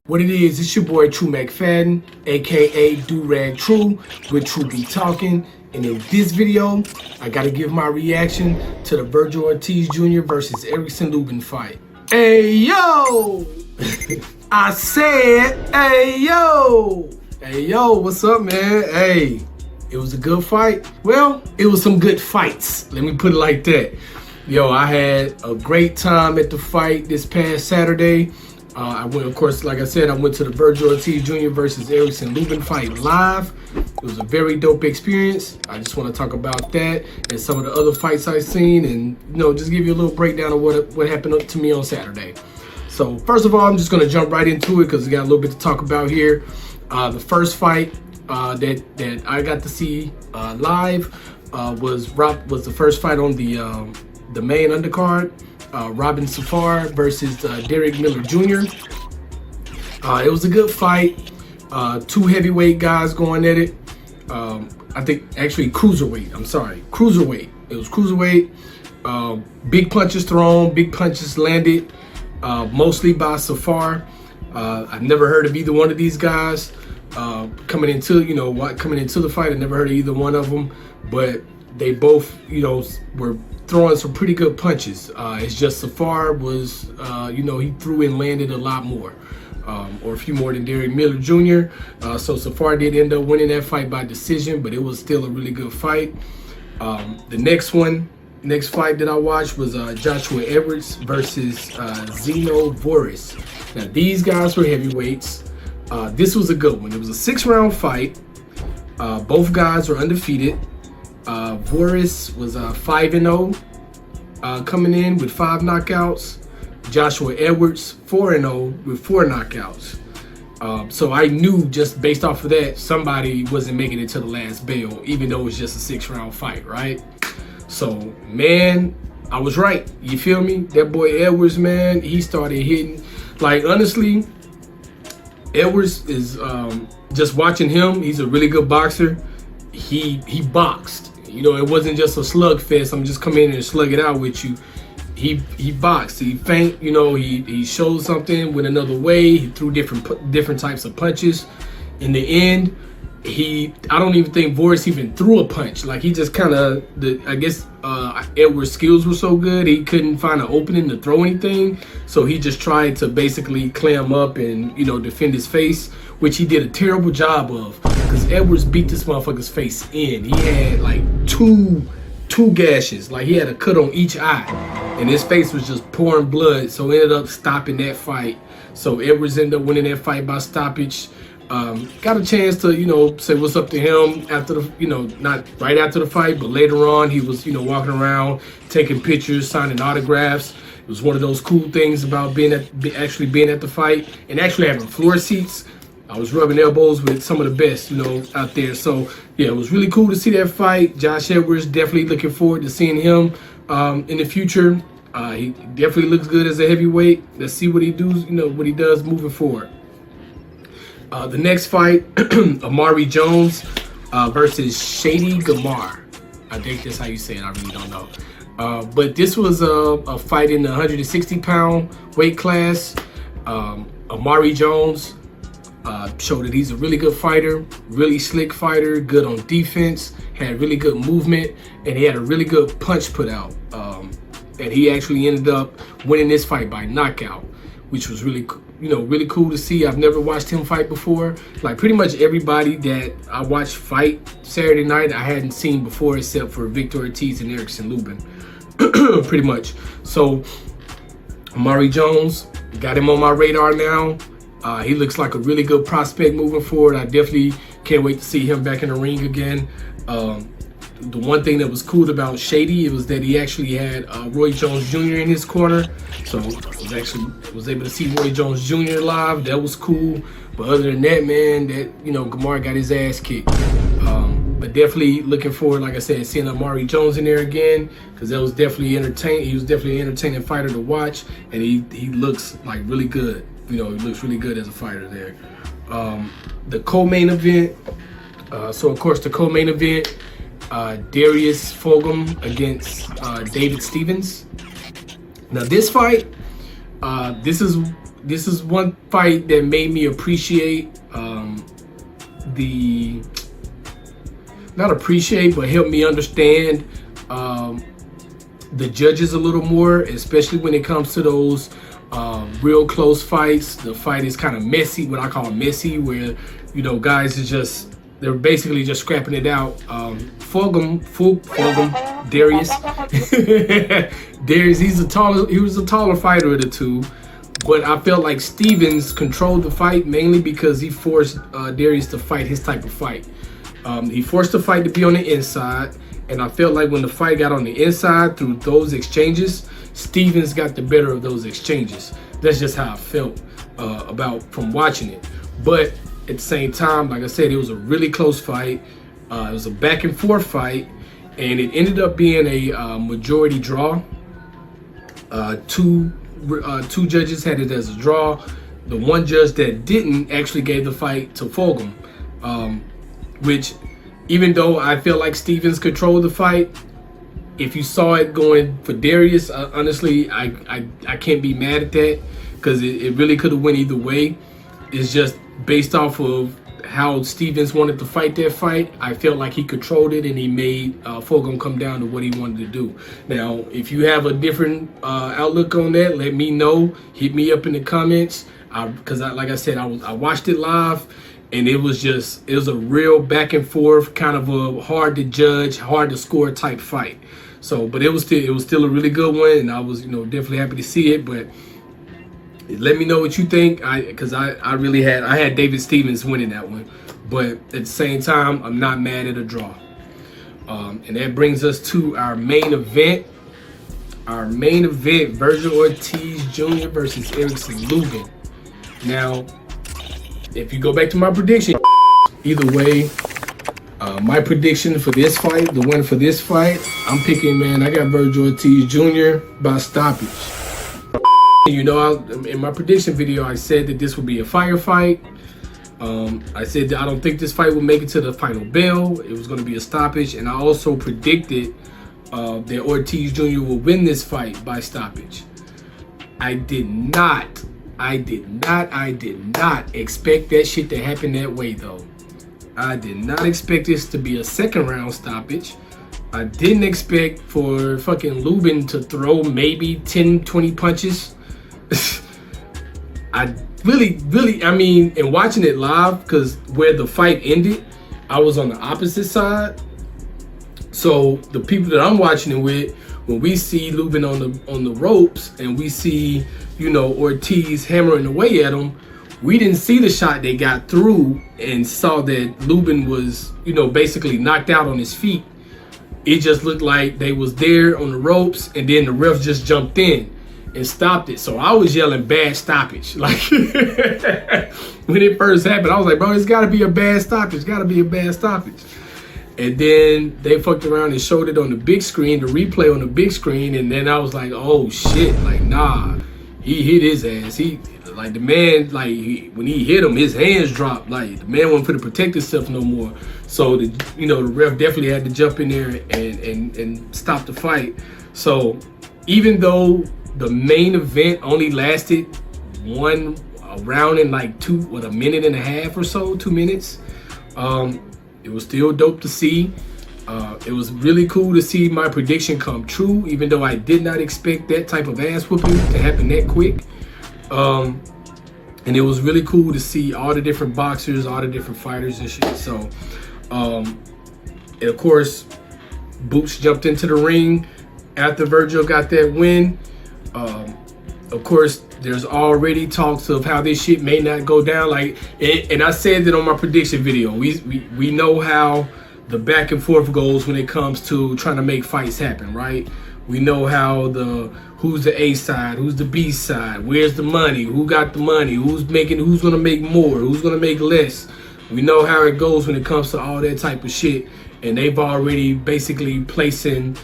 What it is, it's your boy True McFadden, aka Durag True, with True Be Talking. And in this video, I gotta give my reaction to the Vergil Ortiz Jr. versus Erickson Lubin fight. Hey yo! I said, hey yo! Hey yo, what's up, man? Hey, it was a good fight. Well, it was some good fights. Let me put it like that. Yo, I had a great time at the fight this past Saturday. I went, of course, like I said, I went to the Vergil Ortiz Jr. versus Erickson Lubin fight live. It was a very dope experience. I just want to talk about that and some of the other fights I've seen, and just give you a little breakdown of what happened to me on Saturday. So first of all, I'm just going to jump right into it because we got a little bit to talk about here. The first fight that I got to see live was the first fight on the main undercard. Robin Safar versus Durag Miller Jr. It was a good fight. Two heavyweight guys going at it. I think actually cruiserweight. I'm sorry, cruiserweight. It was cruiserweight. Big punches thrown, big punches landed, mostly by Safar. I've never heard of either one of these guys coming into the fight. I never heard of either one of them, but they both were throwing some pretty good punches. It's just Safar was, he threw and landed a lot more, or a few more than Durag Miller Jr. So Safar did end up winning that fight by decision, but it was still a really good fight. The next fight that I watched was Joshua Edwards versus Zeno Voris. Now these guys were heavyweights. This was a good one. It was a 6-round fight. Both guys were undefeated. Voris was 5-0 coming in with 5 knockouts. Joshua Edwards 4-0 with 4 knockouts. So I knew just based off of that somebody wasn't making it to the last bell, even though it was just a 6-round fight, right? So man, I was right. You feel me? That boy Edwards, man, he started hitting. Like honestly, Edwards is just watching him. He's a really good boxer. He boxed. It wasn't just a slugfest. I'm just coming in and slug it out with you. He boxed. He feint. He showed something with another way. He threw different types of punches. In the end, I don't even think Voris even threw a punch. Like he just kind of, I guess Edwards' skills were so good he couldn't find an opening to throw anything. So he just tried to basically clam up and defend his face, which he did a terrible job of. Because Edwards beat this motherfucker's face in. He had like two gashes. Like he had a cut on each eye, and his face was just pouring blood. So ended up stopping that fight. So Edwards ended up winning that fight by stoppage. Got a chance to say what's up to him after the not right after the fight, but later on he was walking around taking pictures, signing autographs. It was one of those cool things about actually being at the fight and actually having floor seats. I was rubbing elbows with some of the best out there. So yeah, it was really cool to see that fight. Josh Edwards, definitely looking forward to seeing him in the future. He definitely looks good as a heavyweight. Let's see what he does moving forward. The next fight, Amari Jones versus Shady Gamar. I think that's how you say it. I really don't know. But this was a fight in the 160-pound weight class. Amari Jones showed that he's a really good fighter, really slick fighter, good on defense, had really good movement, and he had a really good punch put out. And he actually ended up winning this fight by knockout, which was really cool to see. I've never watched him fight before. Like pretty much everybody that I watched fight Saturday night, I hadn't seen before except for Victor Ortiz and Erickson Lubin, pretty much. So Amari Jones, got him on my radar now. He looks like a really good prospect moving forward. I definitely can't wait to see him back in the ring again. The one thing that was cool about Shady was that he actually had Roy Jones Jr. in his corner. So I was able to see Roy Jones Jr. live. That was cool. But other than that, man, Gamar got his ass kicked. But definitely looking forward, like I said, seeing Amari Jones in there again, because that was definitely entertaining. He was definitely an entertaining fighter to watch, and he looks like really good. He looks really good as a fighter there. The co-main event. So of course the co-main event. Darius Fogum against David Stevens. Now this fight, this is this is one fight that made me appreciate not appreciate, but help me understand the judges a little more, especially when it comes to those real close fights. The fight is kind of messy, what I call messy, where, you know, guys is just, they're basically just scrapping it out. Fulgham, Darius. Darius, he was a taller fighter of the two, but I felt like Stevens controlled the fight mainly because he forced Darius to fight his type of fight. He forced the fight to be on the inside, and I felt like when the fight got on the inside through those exchanges, Stevens got the better of those exchanges. That's just how I felt about from watching it. But at the same time, like I said, it was a really close fight. It was a back and forth fight, and it ended up being a majority draw. Two judges had it as a draw. The one judge that didn't actually gave the fight to Fulgham, which, even though I feel like Stevens controlled the fight, if you saw it going for Darius, honestly, I can't be mad at that, because it really could have went either way. It's just based off of how Stevens wanted to fight that fight. I felt like he controlled it, and he made Fulgham come down to what he wanted to do. Now, if you have a different outlook on that, let me know. Hit me up in the comments, because like I said, I watched it live, and it was a real back and forth, kind of a hard to judge, hard to score type fight. So, but it was still a really good one, and I was, you know, definitely happy to see it. But let me know what you think, because I had David Stevens winning that one, but at the same time, I'm not mad at a draw. And that brings us to our main event. Our main event: Vergil Ortiz Jr. versus Erickson Lubin. Now, if you go back to my prediction, either way, my prediction for this fight, the win for this fight, I'm picking, man, I got Vergil Ortiz Jr. by stoppage. You know, in my prediction video, I said that this would be a fire fight. I said that I don't think this fight will make it to the final bell. It was going to be a stoppage. And I also predicted that Ortiz Jr. will win this fight by stoppage. I did not expect that shit to happen that way, though. I did not expect this to be a second round stoppage. I didn't expect for fucking Lubin to throw maybe 10, 20 punches. I really, I mean, and watching it live, because where the fight ended, I was on the opposite side. So the people that I'm watching it with, when we see Lubin on the ropes, and we see, you know, Ortiz hammering away at him, we didn't see the shot they got through and saw that Lubin was, you know, basically knocked out on his feet. It just looked like they was there on the ropes, and then the ref just jumped in and stopped it. So I was yelling bad stoppage. Like when it first happened, I was like, bro, it's gotta be a bad stoppage. It's gotta be a bad stoppage. And then they fucked around and showed it on the big screen, the replay on the big screen, and then I was like, oh shit, like nah, he hit his ass. He, like, the man, like, when he hit him, his hands dropped. Like, the man wasn't finna protect himself no more. So the ref definitely had to jump in there and stop the fight. So even though the main event only lasted one round in like a minute and a half or so, 2 minutes, it was still dope to see. It was really cool to see my prediction come true, even though I did not expect that type of ass whooping to happen that quick. And it was really cool to see all the different boxers, all the different fighters and shit. So, and of course, Boots jumped into the ring after Vergil got that win. Of course, there's already talks of how this shit may not go down. Like, and I said that on my prediction video. We know how the back and forth goes when it comes to trying to make fights happen, right? We know how who's the A side, who's the B side, where's the money, who got the money, who's gonna make more, who's gonna make less. We know how it goes when it comes to all that type of shit, and they've already basically placing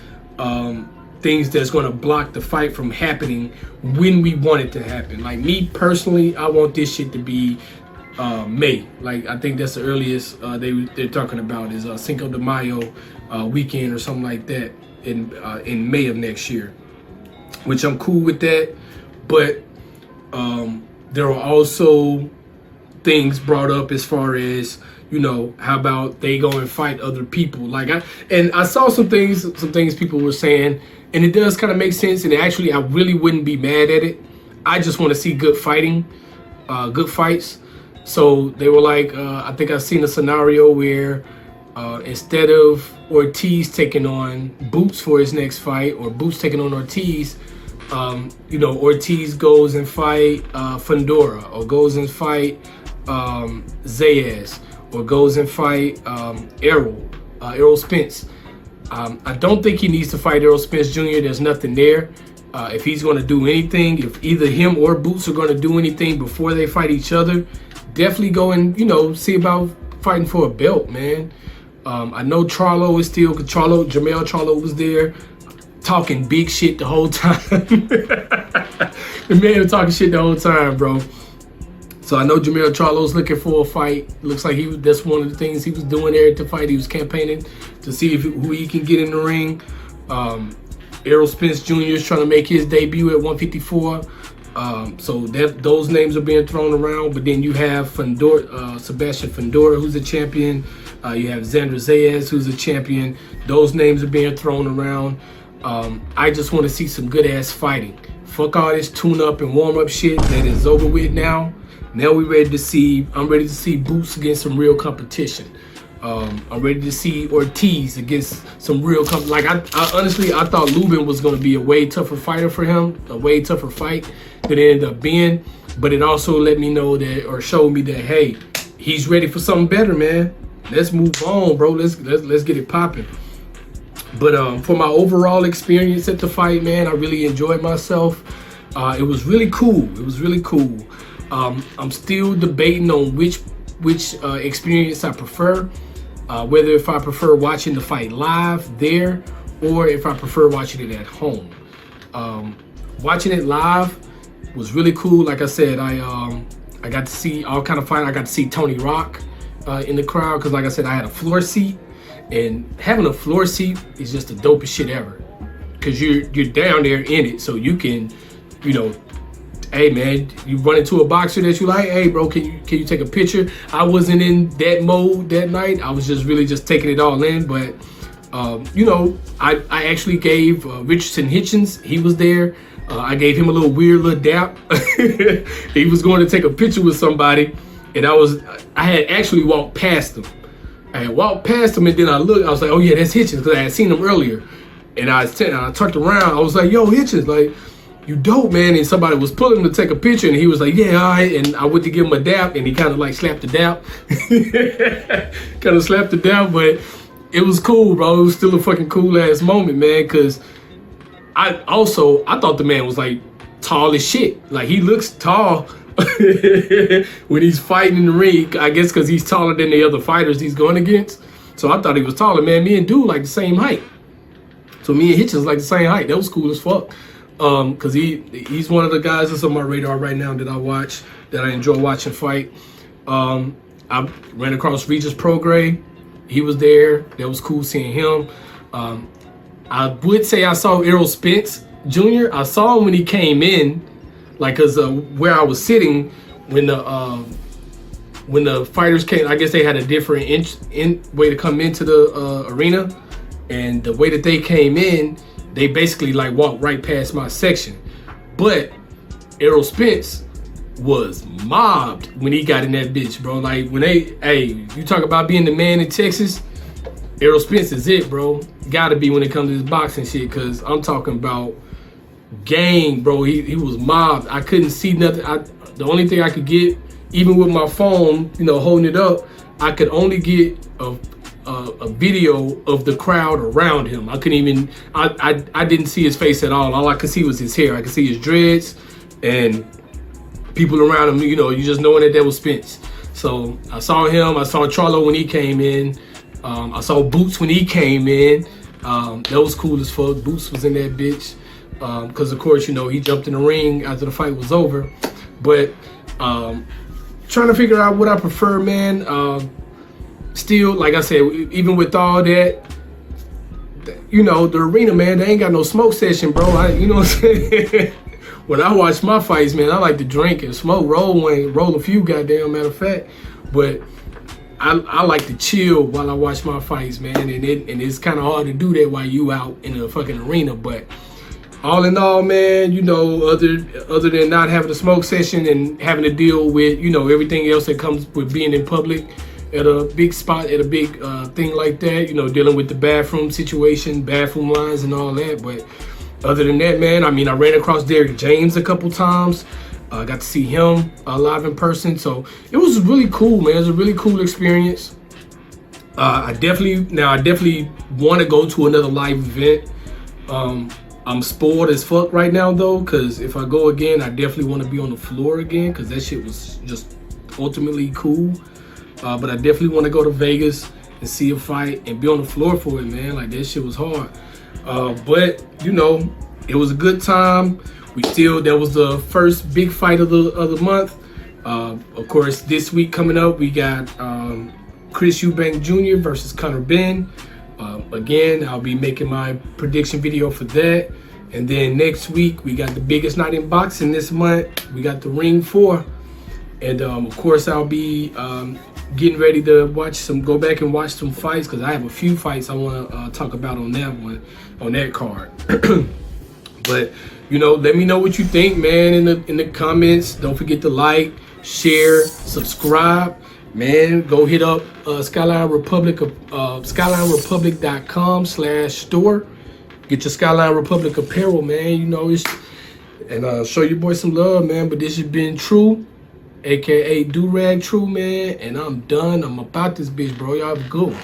things that's gonna block the fight from happening when we want it to happen. Like me personally, I want this shit to be May. Like I think that's the earliest they're talking about is Cinco de Mayo weekend or something like that in May of next year, which I'm cool with that. But there were also things brought up as far as, you know, how about they go and fight other people? Like I saw some things people were saying, and it does kind of make sense. And actually, I really wouldn't be mad at it. I just want to see good fighting, good fights. So they were like, I think I've seen a scenario where instead of Ortiz taking on Boots for his next fight, or Boots taking on Ortiz, you know, Ortiz goes and fight Fundora, or goes and fight Zayas, or goes and fight Errol Spence. I don't think he needs to fight Errol Spence Jr. There's nothing there. If he's going to do anything, if either him or Boots are going to do anything before they fight each other, definitely go and, you know, see about fighting for a belt, man. I know Charlo is still, Jermell Charlo was there talking big shit the whole time. The man was talking shit the whole time, bro. So I know Jermell Charlo's looking for a fight. Looks like that's one of the things he was doing there at the fight. He was campaigning to see who he can get in the ring. Errol Spence Jr. is trying to make his debut at 154. So those names are being thrown around. But then you have Sebastian Fundora, who's a champion. You have Xander Zayas, who's a champion. Those names are being thrown around. I just want to see some good-ass fighting. Fuck all this tune-up and warm-up shit that is over with now. Now I'm ready to see Boots against some real competition. I'm ready to see Ortiz against some real like I honestly thought Lubin was going to be a way tougher fighter for him, a way tougher fight than it ended up being. But it also let me know that, or showed me that, hey, he's ready for something better, man. Let's move on, bro. Let's get it popping. But for my overall experience at the fight, man, I really enjoyed myself. It was really cool. It was really cool. I'm still debating on which experience I prefer. Whether if I prefer watching the fight live there, or if I prefer watching it at home. Watching it live was really cool. Like I said, I got to see all kind of fighting. I got to see Tony Rock in the crowd, because like I said, I had a floor seat, and having a floor seat is just the dopest shit ever, because you're down there in it, so you can, you know, hey man, you run into a boxer that you like, hey bro, can you take a picture? I wasn't in that mode that night. I was just taking it all in. But you know, I actually gave Richardson Hitchens, he was there. I gave him a weird little dap. He was going to take a picture with somebody, and I had actually walked past him. I had walked past him, and then I looked. I was like, oh yeah, that's Hitchens, because I had seen him earlier. And I turned around. I was like, yo, Hitchens, like, you dope, man. And somebody was pulling him to take a picture, and he was like, yeah, all right. And I went to give him a dap, and he kind of like slapped the dap. Kind of slapped the dap, but it was cool, bro. It was still a fucking cool ass moment, man, because I thought the man was like tall as shit. Like, he looks tall when he's fighting in the ring, I guess because he's taller than the other fighters he's going against. So I thought he was taller, man. Me and dude like the same height. So me and Hitchens like the same height. That was cool as fuck. Because he's one of the guys that's on my radar right now that I watch, that I enjoy watching fight. I ran across Regis Prograis. He was there. That was cool seeing him. I would say I saw Errol Spence Jr. I saw him when he came in, like, cause where I was sitting when the fighters came. I guess they had a different way to come into the arena, and the way that they came in, they basically like walked right past my section. But Errol Spence was mobbed when he got in that bitch, bro. Like, when you talk about being the man in Texas, Errol Spence is it, bro. Gotta be when it comes to this boxing shit, because I'm talking about gang, bro. He was mobbed. I couldn't see nothing. The only thing I could get, even with my phone, you know, holding it up, I could only get a video of the crowd around him. I couldn't even, I didn't see his face at all. All I could see was his hair. I could see his dreads, and people around him, you know, you just knowing that was Spence. So I saw him. I saw Charlo when he came in. I saw Boots when he came in. That was cool as fuck. Boots was in that bitch. Because of course, you know, he jumped in the ring after the fight was over. But trying to figure out what I prefer, man. Still, like I said, even with all that, you know, the arena, man, they ain't got no smoke session, bro. You know what I'm saying? when I watch my fights, man, I like to drink and smoke, roll a few, goddamn matter of fact. But I like to chill while I watch my fights, man, and it's kind of hard to do that while you out in a fucking arena. But all in all, man, you know, other than not having a smoke session and having to deal with, you know, everything else that comes with being in public at a big spot, at a big thing like that, you know, dealing with the bathroom situation, bathroom lines and all that. But other than that, man, I mean, I ran across Derek James a couple times. I got to see him live in person. So it was really cool, man. It was a really cool experience. I definitely want to go to another live event. I'm spoiled as fuck right now, though, because if I go again, I definitely want to be on the floor again, because that shit was just ultimately cool. But I definitely want to go to Vegas and see a fight and be on the floor for it, man. Like, that shit was hard. But, you know, it was a good time. That was the first big fight of the month. Of course, this week coming up, we got Chris Eubank Jr. versus Conor Ben. Again, I'll be making my prediction video for that. And then next week, we got the biggest night in boxing this month. We got the Ring 4. And of course, I'll be getting ready to go back and watch some fights, because I have a few fights I want to talk about on that card. But, you know, let me know what you think, man, in the comments. Don't forget to like, share, subscribe. Man, go hit up Skyline Republic, SkylineRepublic.com/store. Get your Skyline Republic apparel, man. You know, and show your boy some love, man. But this has been True, aka Durag True, man. And I'm done. I'm about this bitch, bro. Y'all have a good one.